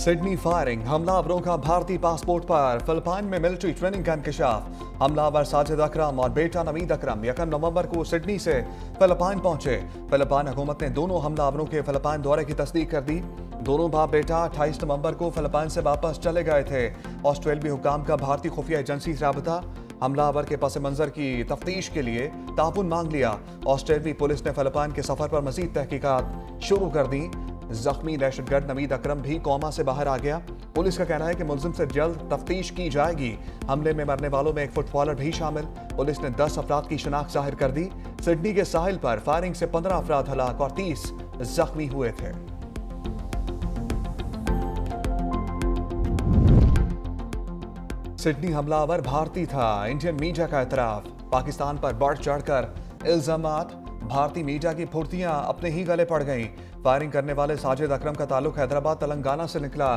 Sydney firing, हमलावरों का भारतीय पासपोर्ट पर फिलिपाइन में मिलिट्री ट्रेनिंग का इंकशाफ। हमलावर साजिद अकरम और बेटा नवीद अकरम 1 नवंबर को सिडनी से फिलिपाइन पहुंचे। फिलिपाइन हुकूमत ने दोनों हमलावरों के फिलिपाइन दौरे की तस्दीक कर दी। दोनों बाप बेटा 28 नवंबर को फिलिपाइन से वापस चले गए थे। ऑस्ट्रेलियाई हुकाम का भारतीय खुफिया एजेंसी से राबता। हमलावर के पस मंजर की तफ्तीश के लिए ताउन मांग लिया। ऑस्ट्रेलियाई पुलिस ने फिलिपाइन के सफर पर मजीद तहकीकात शुरू कर दी। जख्मी दहशतगर्द नवीद अकरम भी कोमा से बाहर आ गया। पुलिस का कहना है कि मुलजिम से जल्द तफ्तीश की जाएगी। हमले में मरने वालों में एक फुटबॉलर भी शामिल। पुलिस ने 10 अफराद की शनाख्त जाहिर कर दी। सिडनी के साहिल पर फायरिंग से 15 अफराद हलाक और 30 जख्मी हुए थे। सिडनी हमलावर भारतीय था, इंडियन मीडिया का एतराफ। पाकिस्तान पर बढ़ चढ़कर इल्जामात, भारतीय मीडिया की फुर्तियां अपने ही गले पड़ गईं। फायरिंग करने वाले साजिद अकरम का ताल्लुक हैदराबाद तेलंगाना से निकला।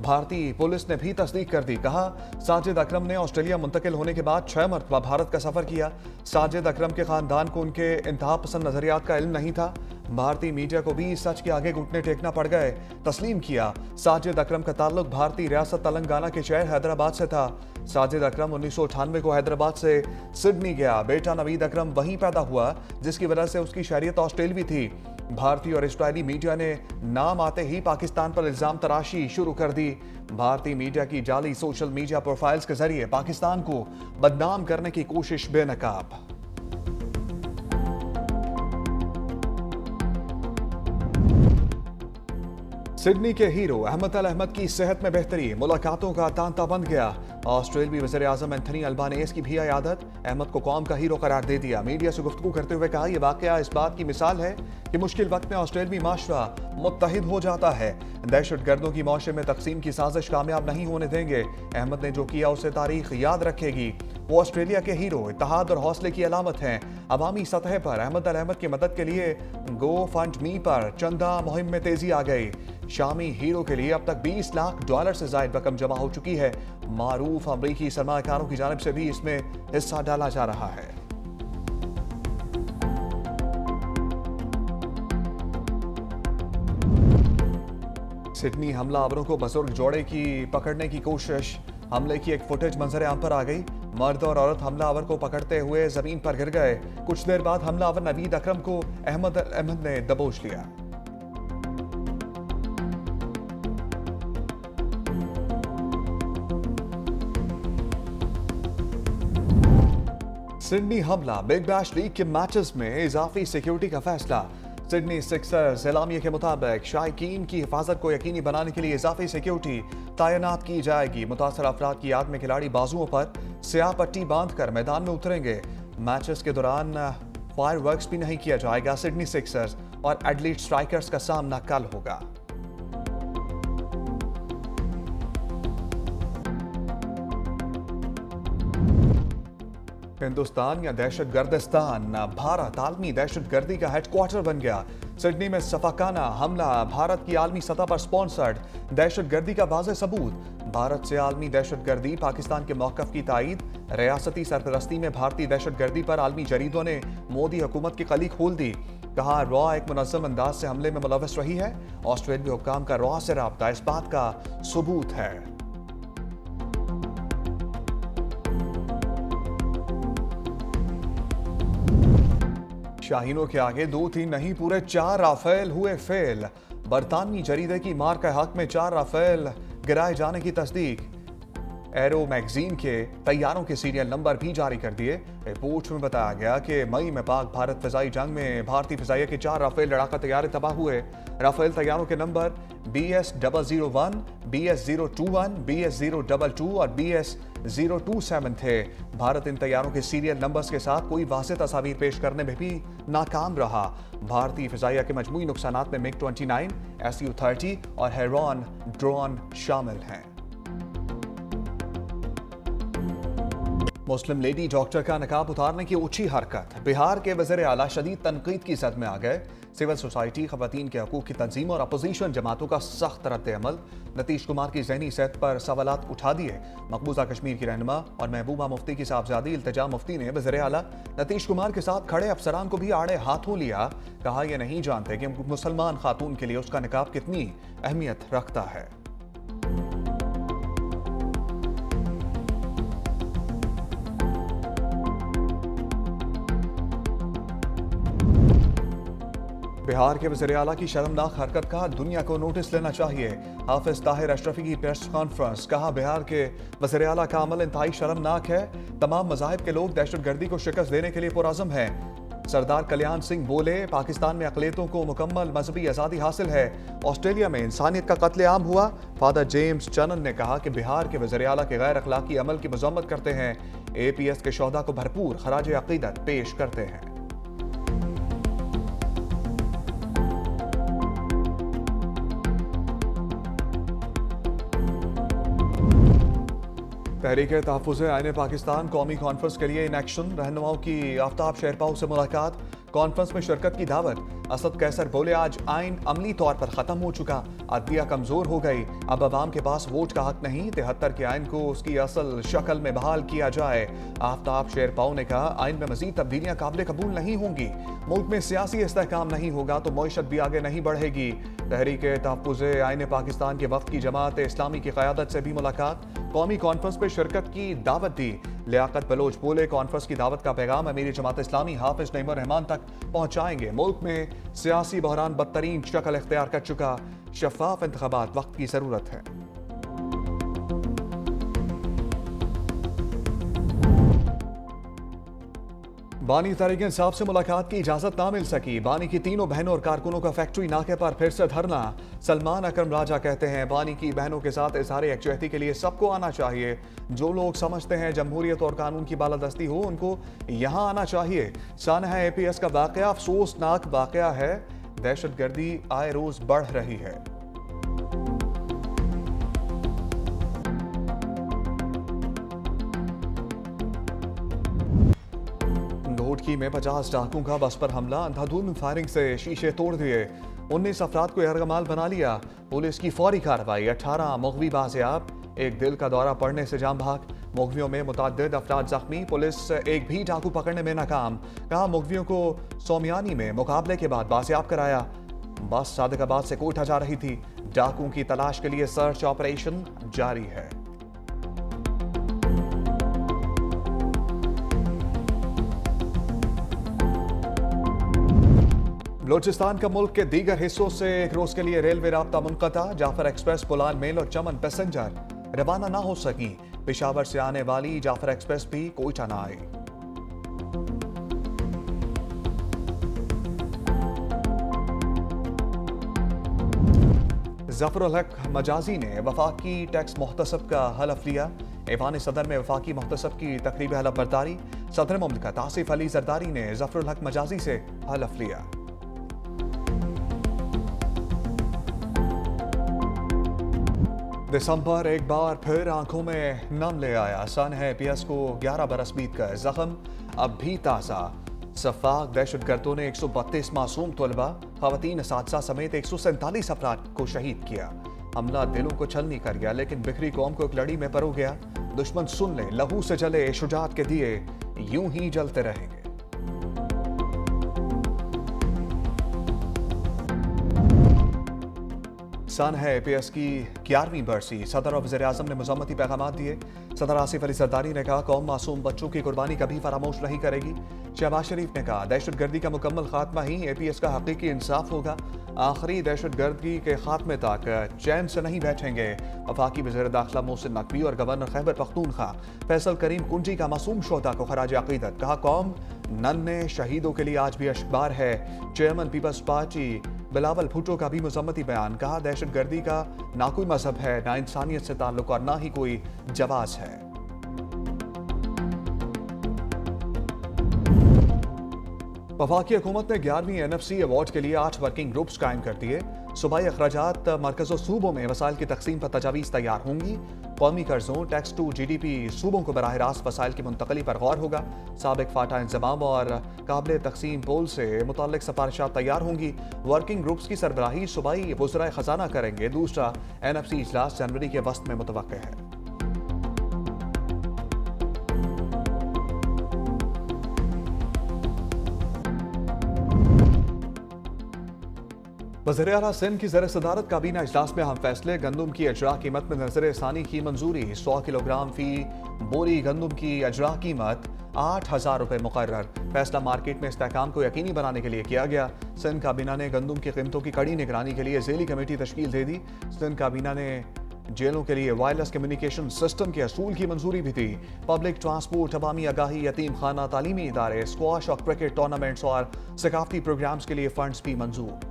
भारतीय पुलिस ने भी तस्दीक कर दी। कहा, साजिद अकरम ने ऑस्ट्रेलिया मुंतकिल होने के बाद 6 मरतबा भारत का सफर किया। साजिद अकरम के खानदान को उनके इंतहा पसंद नजरियात का इल्म नहीं था। भारतीय मीडिया को भी सच के आगे घुटने टेकना पड़ गए। तस्लीम किया, साजिद अकरम का ताल्लुक भारतीय रियासत तेलंगाना के शहर हैदराबाद से था। साजिद अकरम 1998 को हैदराबाद से सिडनी गया। बेटा नवीद अकरम वहीं पैदा हुआ, जिसकी वजह से उसकी शहरियत ऑस्ट्रेलवी थी। भारतीय और इस्राइली मीडिया ने नाम आते ही पाकिस्तान पर इल्जाम तराशी शुरू कर दी। भारतीय मीडिया की जाली सोशल मीडिया प्रोफाइल्स के जरिए पाकिस्तान को बदनाम करने की कोशिश बेनकाब। सिडनी के हीरो अहमद अल अहमद की सेहत में बेहतरी, मुलाकातों का तांता बंद गया। ऑस्ट्रेलियाई वज़ीर आज़म एंथनी अल्बानीज़ की भी आयादत, अहमद को कौम का हीरो करार दे दिया। मीडिया से गुफ्तगू करते हुए कहा, यह वाकया इस बात की मिसाल है कि मुश्किल वक्त में ऑस्ट्रेलियाई माशरा मुत्तहिद हो जाता है। दहशतगर्दों की मौशे में तकसीम की साजिश कामयाब नहीं होने देंगे। अहमद ने जो किया उसे तारीख याद रखेगी। वो ऑस्ट्रेलिया के हीरो, इत्तेहाद और हौसले की अलामत हैं। अवामी सतह पर अहमद अल अहमद की मदद के लिए गो फंड मी पर चंदा मुहिम में तेजी आ गई। शामी हीरो के लिए अब तक $20 लाख से जायद रकम जमा हो चुकी है। मारूफ अमरीकी सरमाकारों की जानिब से भी इसमें हिस्सा डाला जा रहा है। सिडनी हमलावरों को बुजुर्ग जोड़े की पकड़ने की कोशिश, हमले की एक फुटेज मंजर आम पर आ गई। मर्द और औरत हमलावर को पकड़ते हुए जमीन पर गिर गए। कुछ देर बाद हमलावर नवीद अकरम को अहमद अहमद ने दबोच लिया। सिडनी हमला, बिग बैश लीग के मैचेस में इजाफी सिक्योरिटी का फैसला। सिडनी सिक्सर्स एलामिया के मुताबिक शायकीन की हिफाजत को यकीनी बनाने के लिए इजाफी सिक्योरिटी तैनात की जाएगी। मुतासर अफराद की याद में खिलाड़ी बाजुओं पर स्याह पट्टी बांधकर मैदान में उतरेंगे। मैचेस के दौरान फायरवर्क्स भी नहीं किया जाएगा। सिडनी सिक्सर्स और एडलीड स्ट्राइकर्स का सामना कल होगा। हिंदुस्तान या दहशत गर्दिस्तान, भारत आलमी दहशत गर्दी का हेडक्वार्टर बन गया। सिडनी में सफाकाना हमला भारत की आलमी सतह पर स्पॉन्सर्ड दहशत गर्दी का वाज़ेह सबूत। भारत से आलमी दहशत गर्दी, पाकिस्तान के मौक़िफ़ की तायीद। रियासती सरपरस्ती में भारतीय दहशत गर्दी पर आलमी जरीदों ने मोदी हुकूमत की कली खोल दी। कहा, रॉ एक मुनज़्ज़म अंदाज से हमले में मुलव्वस रही है। ऑस्ट्रेलियाई हुक्काम का रॉ से राब्ता इस बात का सबूत है। शाहीनों के आगे 2-3 नहीं, पूरे 4 राफेल हुए फेल। बरतानवी जरीदे की मार के हक में 4 राफेल गिराए जाने की तस्दीक। एरो मैगजीन के तैयारों के सीरियल नंबर भी जारी कर दिए। रिपोर्ट में बताया गया कि मई में पाक भारत फिजाई जंग में भारतीय फिजाइया के 4 राफेल लड़ाका तैयारे तबाह हुए। राफेल तैयारों के नंबर BS001, BS021, BS022 और BS027 थे। भारत इन तैयारों के सीरियल नंबर्स के साथ कोई वाज़ेह तस्वीर पेश करने में भी नाकाम रहा। भारतीय फिजाइया के मजमूई नुकसानात में MiG-29, Su-30 और हेरॉन ड्रोन शामिल हैं। मुस्लिम लेडी डॉक्टर का नकाब उतारने की ऊंची हरकत, बिहार के वज़ीर आला शदीद तनकीद की ज़द में आ गए। सिविल सोसाइटी, खवातीन के हकूक़ की तंजीम और अपोजिशन जमातों का सख्त रद्द-ए-अमल। नीतीश कुमार की ज़हनी सेहत पर सवालात उठा दिए। मकबूजा कश्मीर की रहनुमा और महबूबा मुफ्ती की साहबजादी इल्तिजा मुफ्ती ने वज़ीर आला नीतीश कुमार के साथ खड़े अफसरान को भी आड़े हाथों लिया। कहा, यह नहीं जानते कि मुसलमान खातून के लिए उसका निकाब कितनी अहमियत रखता है। बिहार के वज़ीर आला की शर्मनाक हरकत का दुनिया को नोटिस लेना चाहिए। हाफिज ताहिर अशरफी की प्रेस कॉन्फ्रेंस। कहा बिहार के वज़ीर आला का अमल इंतहाई शर्मनाक है। तमाम मज़ाहिब के लोग दहशतगर्दी को शिकस्त देने के लिए पुरअज़्म हैं। सरदार कल्याण सिंह बोले, पाकिस्तान में अक़लियतों को मुकम्मल मजहबी आज़ादी हासिल है। ऑस्ट्रेलिया में इंसानियत का कत्लेआम हुआ। फादर जेम्स चनन ने कहा कि बिहार के वज़ीर आला के गैर अखलाकी अमल की मज़म्मत करते हैं। APS के शोहदा को भरपूर खराज अक़ीदत पेश करते हैं। तहरीक तहफ़्फ़ुज़ आईन पाकिस्तान कौमी कॉन्फ्रेंस के लिए इन एक्शन। रहनुमाओं की आफ्ताब शेरपाओ से मुलाकात, कॉन्फ्रेंस में शिरकत की दावत। असद कैसर बोले, आज आइन अमली तौर पर ख़त्म हो चुका, अदलिया कमज़ोर हो गई, अब अवाम के पास वोट का हक नहीं। 73 के आइन को उसकी असल शक्ल में बहाल किया जाए। आफ्ताब शेरपाओ ने कहा, आइन में मज़ीद तब्दीलियाँ काबिल कबूल नहीं होंगी। मुल्क में सियासी इस्तेहकाम नहीं होगा तो मईशत भी आगे नहीं बढ़ेगी। तहरीक तहफ़्फ़ुज़ आईन पाकिस्तान के वफ़द की जमात इस्लामी की क़यादत से भी मुलाकात, कौमी कॉन्फ्रेंस में शिरकत की दावत दी। लियाकत बलोच बोले, कॉन्फ्रेंस की दावत का पैगाम अमीर जमात इस्लामी हाफिज नईमुर रहमान तक पहुंचाएंगे। मुल्क में सियासी बहरान बदतरीन शक्ल इख्तियार कर चुका, शफाफ इंतखाबात वक्त की जरूरत है। बानी तहरीक इंसाफ से मुलाकात की इजाजत ना मिल सकी। बानी की तीनों बहनों और कारकुनों का फैक्ट्री नाके पर फिर से धरना। सलमान अकरम राजा कहते हैं, बानी की बहनों के साथ इजहार यकजहती के लिए सबको आना चाहिए। जो लोग समझते हैं जमहूरियत और कानून की बालादस्ती हो, उनको यहाँ आना चाहिए। सानहा APS का वाकया अफसोसनाक वाकया है। दहशतगर्दी आए रोज बढ़ रही है। घोटकी में 50 डाकुओं का बस पर हमला, अंधाधुंध फायरिंग से शीशे तोड़ दिए। 19 अफराद को यरगमाल बना लिया। पुलिस की फौरी कार्रवाई। 18 मुग़वी बाजियाब। एक दिल का दौरा पड़ने से जाम भाग। मुग़वियों में मुतअद्दिद अफराद जख्मी। पुलिस एक भी डाकू पकड़ने में नाकाम। कहा, मुग़वियों को सोमियानी में मुकाबले के बाद बाजियाब कराया। बस सादिकाबाद से कोटा जा रही थी। डाकुओं की तलाश के लिए सर्च ऑपरेशन जारी है। बलोचिस्तान का मुल्क के दीगर हिस्सों से एक रोज के लिए रेलवे राब्ता मुनक़ता। जाफर एक्सप्रेस, पुलान मेल और चमन पैसेंजर रवाना ना हो सकी। पेशावर से आने वाली जाफर एक्सप्रेस भी कोयटा ना आई। ज़फ़रुल हक मजाजी ने वफाकी टैक्स मुहतसब का हलफ लिया। ऐवान सदर में वफाकी मुहतसब की तकरीब हलफ बर्दारी। सदर मुमलिकत आसिफ अली जरदारी ने ज़फ़रुल हक मजाजी से हलफ लिया। दिसंबर एक बार फिर आंखों में नम ले आया। सानहा APS को 11 बरस बीत गए, जख्म अब भी ताज़ा। सफाक दहशतगर्दों ने 132 मासूम तलबा, खवातीन असातिज़ा समेत 147 अफराद को शहीद किया। हमला दिलों को छलनी कर गया, लेकिन बिखरी कौम को एक लड़ी में परो गया। दुश्मन सुन ले, लहू से जले शुजात के दिए यूं ही जलते रहेंगे। सानहा APS की 11वीं बरसी। सदर और वज़ीर आज़म ने मज़म्मती पैगाम दिए। सदर आसिफ अली जरदारी ने कहा, कौम मासूम बच्चों की कुर्बानी कभी फरामोश नहीं करेगी। शहबाज शरीफ ने कहा, दहशतगर्दी का मुकम्मल खात्मा ही APS का हकीकी इंसाफ होगा। आखिरी दहशतगर्दी के खात्मे तक चैन से नहीं बैठेंगे। वफाकी वज़ीर दाखिला मोहसिन नकवी और गवर्नर खैबर पख्तूनख्वा फैसल करीम कुंजी का मासूम शोहदा को खराज अक़ीदत। कहा, कौम नन्हे शहीदों के लिए आज भी अश्कबार है। चेयरमैन पीपल्स पार्टी बिलावल भुट्टो का भी मज़म्मती बयान। कहा, दहशतगर्दी का ना कोई मजहब है, ना इंसानियत से ताल्लुक और ना ही कोई जवाज़ है। वफाकी हुकूमत ने 11वीं NFC अवार्ड के लिए 8 वर्किंग ग्रुप्स कायम कर दिए। सूबाई अखराजात, मरकज़ और सूबों में वसाइल की तकसीम पर तजावीज़ तैयार होंगी। कौमी कर्जों, टैक्स टू GDP सूबों को बराह रास्त वसाइल की मुंतकली पर गौर होगा। साबिक फाटा इंजमाम और काबिल तकसीम पोल से मुताल्लिक सिफारिशात तैयार होंगी। वर्किंग ग्रुप्स की सरबराही सूबाई वज़राए ख़जाना करेंगे। दूसरा NFC इजलास जनवरी के वस्त में मुतवक्किल है। वज़ीर आला सिंध की ज़र सदारत काबीना इजलास में अहम फैसले। गंदम की अजरा कीमत में नजर सानी की मंजूरी। 100 किलोग्राम फी बोरी गंदम की अजरा कीमत 8,000 रुपये मुकर्रर। फैसला मार्केट में इस्तेहकाम को यकीनी बनाने के लिए किया गया। सिंध काबीना ने गंदम की कीमतों की कड़ी निगरानी के लिए ज़ेली कमेटी तश्कील दे दी। सिंध काबीना ने जेलों के लिए वायरलेस कम्युनिकेशन सिस्टम के असूल की मंजूरी भी दी। पब्लिक ट्रांसपोर्ट, अवामी आगाही, यतीम खाना, तालीमी इदारे, स्क्वाश और क्रिकेट टूर्नामेंट्स और सकाफती प्रोग्राम्स के लिए फंड्स भी मंजूर।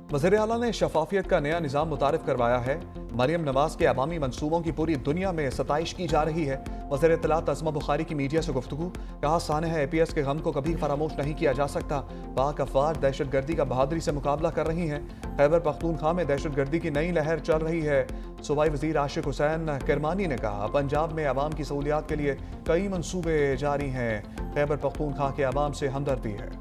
वज़ीर आला ने शफाफियत का नया निज़ाम मुतारिफ करवाया है। मरियम नवाज के अवामी मंसूबों की पूरी दुनिया में सताइश की जा रही है। वज़ीर इत्तलात अज़मा बुखारी की मीडिया से गुफ्तगू। कहा, सानह APS के गम को कभी फरामोश नहीं किया जा सकता। पाक अफवाज दहशत गर्दी का बहादुरी से मुकाबला कर रही हैं। खैबर पख्तूनख्वा में दहशत गर्दी की नई लहर चल रही है। सूबाई वज़ीर आशिक हुसैन किरमानी ने कहा, पंजाब में अवाम की सहूलियात के लिए कई मनसूबे जारी हैं। खैबर पख्तूनख्वा के अवाम से हमदर्दी है।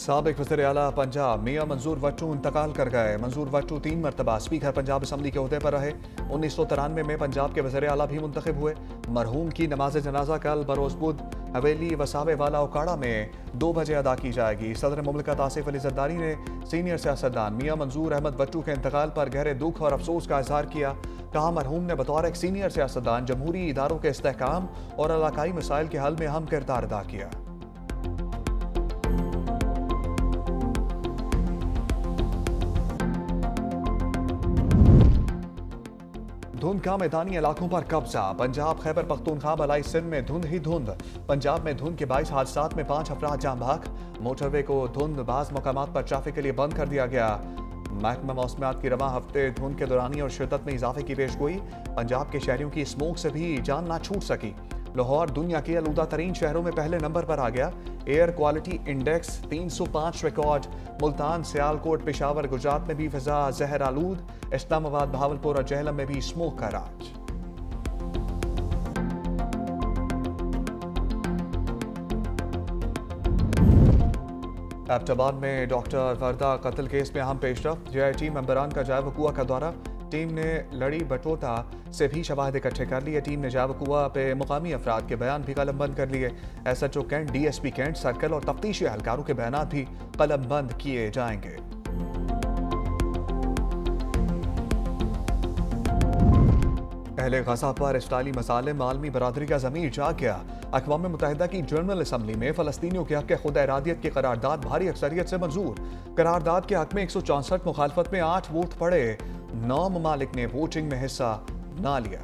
साबिक वज़ीर आला पंजाब मियां मंजूर वट्टू इंतकाल कर गए। मंजूर वट्टू 3 मरतबा स्पीकर पंजाब असम्बली के ओहदे पर रहे। 1993 में पंजाब के वज़ीर आला भी मुंतखब हुए। मरहूम की नमाज जनाजा कल बरोज़ बुध हवेली वसावे वाला उकाड़ा में 2 बजे अदा की जाएगी। सदर मुमलिकत आसिफ अली जरदारी ने सीनियर सियासतदान मियां मंजूर अहमद वट्टू के इंतकाल पर गहरे दुख और अफसोस का इजहार किया। कहा, मरहूम ने बतौर एक सीनियर सियासतदान जमहूरी इदारों के इस्तेहकाम और इलाकाई मसाइल के हल में अहम किरदार अदा किया। धुंध का मैदानी इलाकों पर कब्जा। पंजाब खैबर पख्तूनख्वा बलाई सिंध में धुंध ही धुंध। पंजाब में धुंध के 22 हादसात में 5 अफराद जान भाग। मोटरवे को धुंध बाज मकामात पर ट्रैफिक के लिए बंद कर दिया गया। महकमा मौसमियात की रवां हफ्ते धुंध के दौरानी और शिद्दत में इजाफे की पेशगोई। पंजाब के शहरियों की स्मोक से भी जान ना छूट सकी। लाहौर दुनिया के आलूदा तरीन शहरों में पहले नंबर पर आ गया। Air quality index 305 record. Multan, Sialkot, Peshawar, Gujarat में भी फिजा जहर आलूद। इस्लामाबाद, बहावलपुर और जहलम में भी स्मोक का राज। एबटाबाद में डॉक्टर वर्दा कत्ल केस में अहम पेशरफ। JIT मेंबरान का जाय वकुआ का दौरा। टीम ने लड़ी बटोता से भी शवाहिद इकट्ठे कर लिए। टीम ने जाय वकुआ पे मुकामी अफराद के बयान भी कलमबंद कर लिए। SHO cantt, DSP cantt, circle और तफ्तीशी एहलकारों के बयान भी कलमबंद किए जाएंगे। अहले गजा पर इसराइली मसालिम आलमी बरादरी का ज़मीर जाग गया। अक़वाम मुत्तहिदा की जनरल असम्बली में फ़लस्तीनियों के हक़ खुद इरादियत की करारदाद भारी अक्सरियत से मंजूर। करारदाद के हक़ में 164, मुखालफत में 8 वोट पड़े। 9 ममालिक ने वोटिंग में हिस्सा ना लिया।